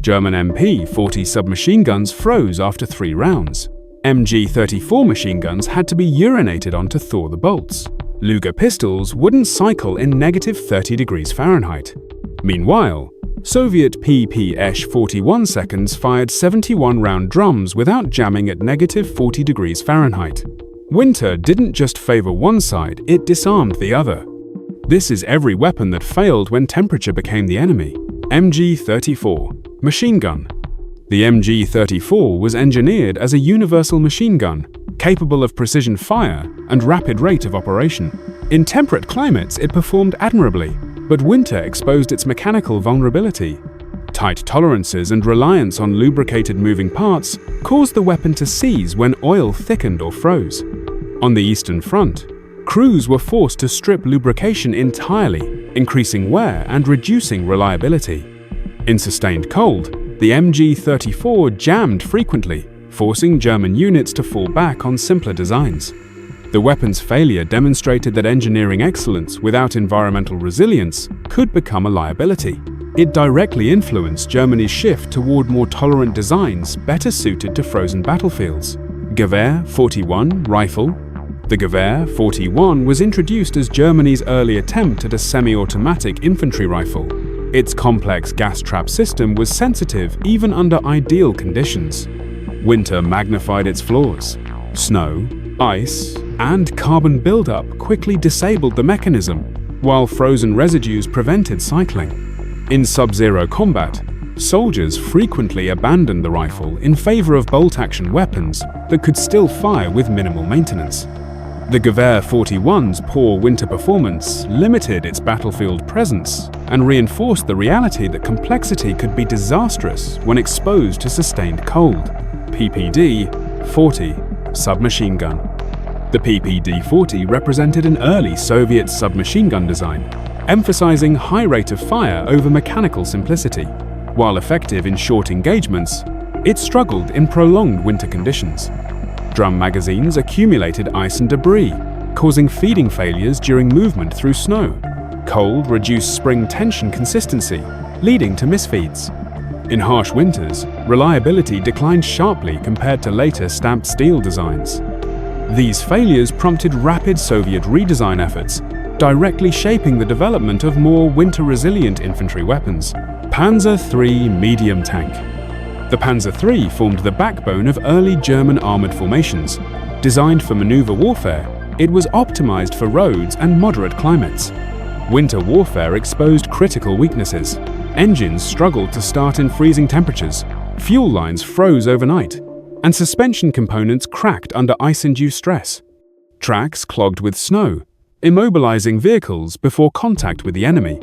German MP-40 submachine guns froze after 3 rounds. MG-34 machine guns had to be urinated on to thaw the bolts. Luger pistols wouldn't cycle in -30 degrees Fahrenheit. Meanwhile, Soviet PPH 41 seconds fired 71-round drums without jamming at -40 degrees Fahrenheit. Winter didn't just favor one side, it disarmed the other. This is every weapon that failed when temperature became the enemy. MG-34 machine gun. The MG-34 was engineered as a universal machine gun, capable of precision fire and rapid rate of operation. In temperate climates, it performed admirably, but winter exposed its mechanical vulnerability. Tight tolerances and reliance on lubricated moving parts caused the weapon to seize when oil thickened or froze. On the Eastern Front, crews were forced to strip lubrication entirely, increasing wear and reducing reliability. In sustained cold, the MG-34 jammed frequently, forcing German units to fall back on simpler designs. The weapon's failure demonstrated that engineering excellence without environmental resilience could become a liability. It directly influenced Germany's shift toward more tolerant designs better suited to frozen battlefields. Gewehr 41 rifle. The Gewehr 41 was introduced as Germany's early attempt at a semi-automatic infantry rifle. Its complex gas trap system was sensitive even under ideal conditions. Winter magnified its flaws. Snow, ice, and carbon buildup quickly disabled the mechanism, while frozen residues prevented cycling. In sub-zero combat, soldiers frequently abandoned the rifle in favor of bolt-action weapons that could still fire with minimal maintenance. The Gewehr 41's poor winter performance limited its battlefield presence and reinforced the reality that complexity could be disastrous when exposed to sustained cold. PPD-40 submachine gun. The PPD-40 represented an early Soviet submachine gun design, emphasizing high rate of fire over mechanical simplicity. While effective in short engagements, it struggled in prolonged winter conditions. Drum magazines accumulated ice and debris, causing feeding failures during movement through snow. Cold reduced spring tension consistency, leading to misfeeds. In harsh winters, reliability declined sharply compared to later stamped steel designs. These failures prompted rapid Soviet redesign efforts, directly shaping the development of more winter-resilient infantry weapons. Panzer III medium tank. The Panzer III formed the backbone of early German armored formations. Designed for maneuver warfare, it was optimized for roads and moderate climates. Winter warfare exposed critical weaknesses. Engines struggled to start in freezing temperatures, fuel lines froze overnight, and suspension components cracked under ice-induced stress. Tracks clogged with snow, immobilizing vehicles before contact with the enemy.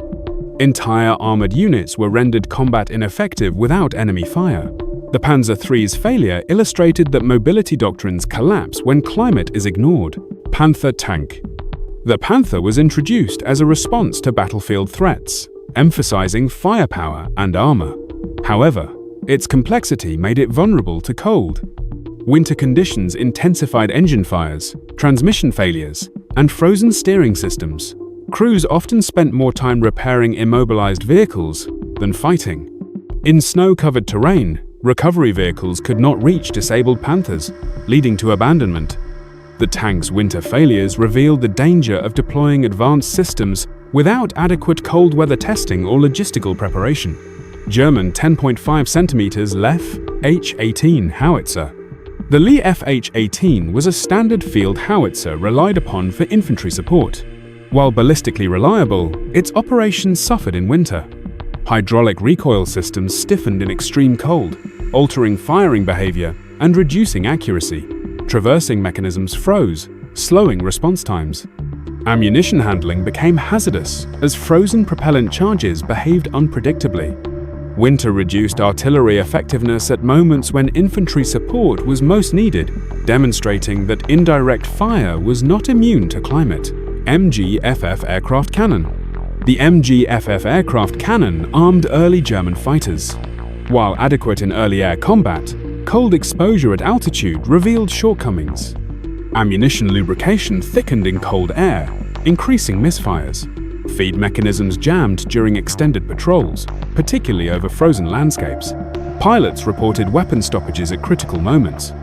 Entire armored units were rendered combat ineffective without enemy fire. The Panzer III's failure illustrated that mobility doctrines collapse when climate is ignored. Panther tank. The Panther was introduced as a response to battlefield threats, emphasizing firepower and armor. However, its complexity made it vulnerable to cold. Winter conditions intensified engine fires, transmission failures, and frozen steering systems. Crews often spent more time repairing immobilized vehicles than fighting. In snow-covered terrain, recovery vehicles could not reach disabled Panthers, leading to abandonment. The tank's winter failures revealed the danger of deploying advanced systems without adequate cold weather testing or logistical preparation. German 10.5 cm leFH-18 howitzer. The leFH-18 was a standard field howitzer relied upon for infantry support. While ballistically reliable, its operation suffered in winter. Hydraulic recoil systems stiffened in extreme cold, altering firing behavior and reducing accuracy. Traversing mechanisms froze, slowing response times. Ammunition handling became hazardous as frozen propellant charges behaved unpredictably. Winter reduced artillery effectiveness at moments when infantry support was most needed, demonstrating that indirect fire was not immune to climate. MG-FF aircraft cannon. The MG-FF aircraft cannon armed early German fighters. While adequate in early air combat, cold exposure at altitude revealed shortcomings. Ammunition lubrication thickened in cold air, increasing misfires. Feed mechanisms jammed during extended patrols, particularly over frozen landscapes. Pilots reported weapon stoppages at critical moments.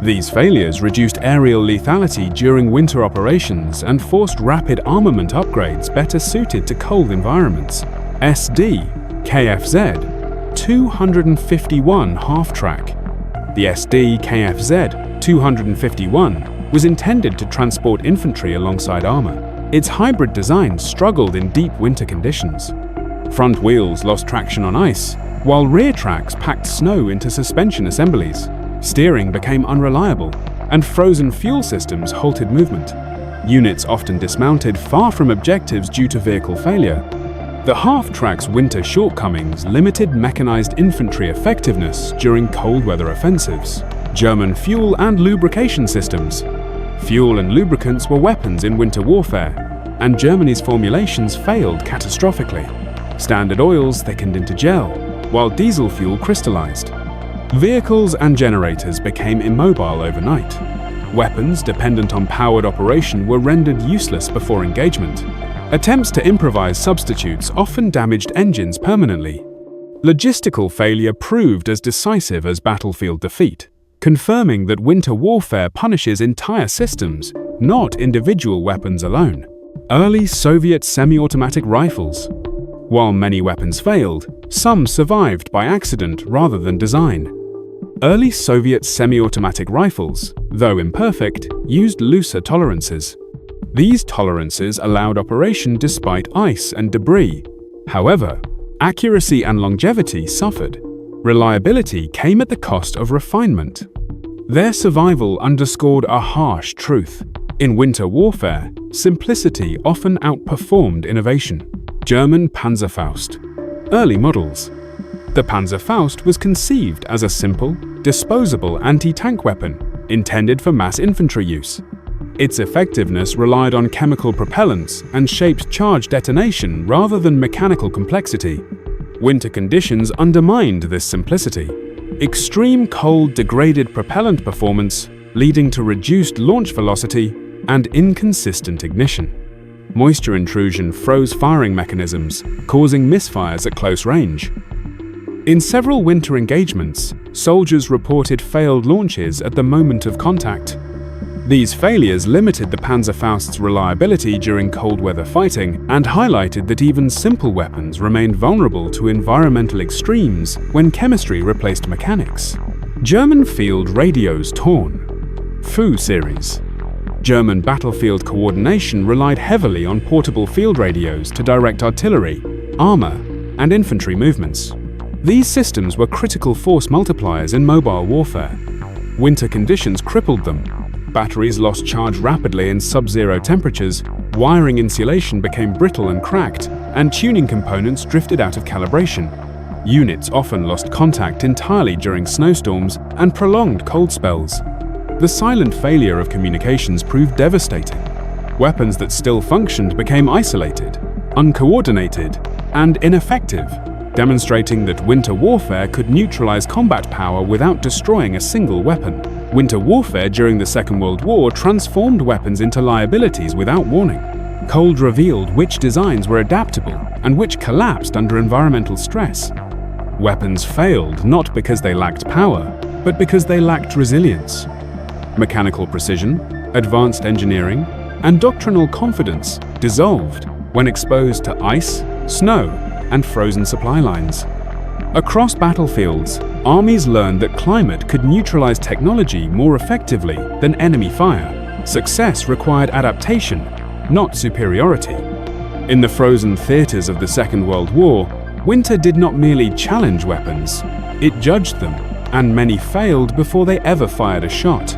These failures reduced aerial lethality during winter operations and forced rapid armament upgrades better suited to cold environments. Sd.Kfz 251 half-track. The Sd.Kfz 251 was intended to transport infantry alongside armor. Its hybrid design struggled in deep winter conditions. Front wheels lost traction on ice, while rear tracks packed snow into suspension assemblies. Steering became unreliable, and frozen fuel systems halted movement. Units often dismounted far from objectives due to vehicle failure. The half-track's winter shortcomings limited mechanized infantry effectiveness during cold weather offensives. German fuel and lubrication systems. Fuel and lubricants were weapons in winter warfare, and Germany's formulations failed catastrophically. Standard oils thickened into gel, while diesel fuel crystallized. Vehicles and generators became immobile overnight. Weapons dependent on powered operation were rendered useless before engagement. Attempts to improvise substitutes often damaged engines permanently. Logistical failure proved as decisive as battlefield defeat, confirming that winter warfare punishes entire systems, not individual weapons alone. Early Soviet semi-automatic rifles. While many weapons failed, some survived by accident rather than design. Early Soviet semi-automatic rifles, though imperfect, used looser tolerances. These tolerances allowed operation despite ice and debris. However, accuracy and longevity suffered. Reliability came at the cost of refinement. Their survival underscored a harsh truth. In winter warfare, simplicity often outperformed innovation. German Panzerfaust. Early models. The Panzerfaust was conceived as a simple, disposable anti-tank weapon intended for mass infantry use. Its effectiveness relied on chemical propellants and shaped charge detonation rather than mechanical complexity. Winter conditions undermined this simplicity. Extreme cold degraded propellant performance, leading to reduced launch velocity and inconsistent ignition. Moisture intrusion froze firing mechanisms, causing misfires at close range. In several winter engagements, soldiers reported failed launches at the moment of contact. These failures limited the Panzerfaust's reliability during cold weather fighting and highlighted that even simple weapons remained vulnerable to environmental extremes when chemistry replaced mechanics. German field radios torn. Fu series. German battlefield coordination relied heavily on portable field radios to direct artillery, armor, and infantry movements. These systems were critical force multipliers in mobile warfare. Winter conditions crippled them. Batteries lost charge rapidly in sub-zero temperatures, wiring insulation became brittle and cracked, and tuning components drifted out of calibration. Units often lost contact entirely during snowstorms and prolonged cold spells. The silent failure of communications proved devastating. Weapons that still functioned became isolated, uncoordinated, and ineffective, demonstrating that winter warfare could neutralize combat power without destroying a single weapon. Winter warfare during the Second World War transformed weapons into liabilities without warning. Cold revealed which designs were adaptable and which collapsed under environmental stress. Weapons failed not because they lacked power, but because they lacked resilience. Mechanical precision, advanced engineering, and doctrinal confidence dissolved when exposed to ice, snow, and frozen supply lines. Across battlefields, armies learned that climate could neutralize technology more effectively than enemy fire. Success required adaptation, not superiority. In the frozen theaters of the Second World War, winter did not merely challenge weapons, it judged them, and many failed before they ever fired a shot.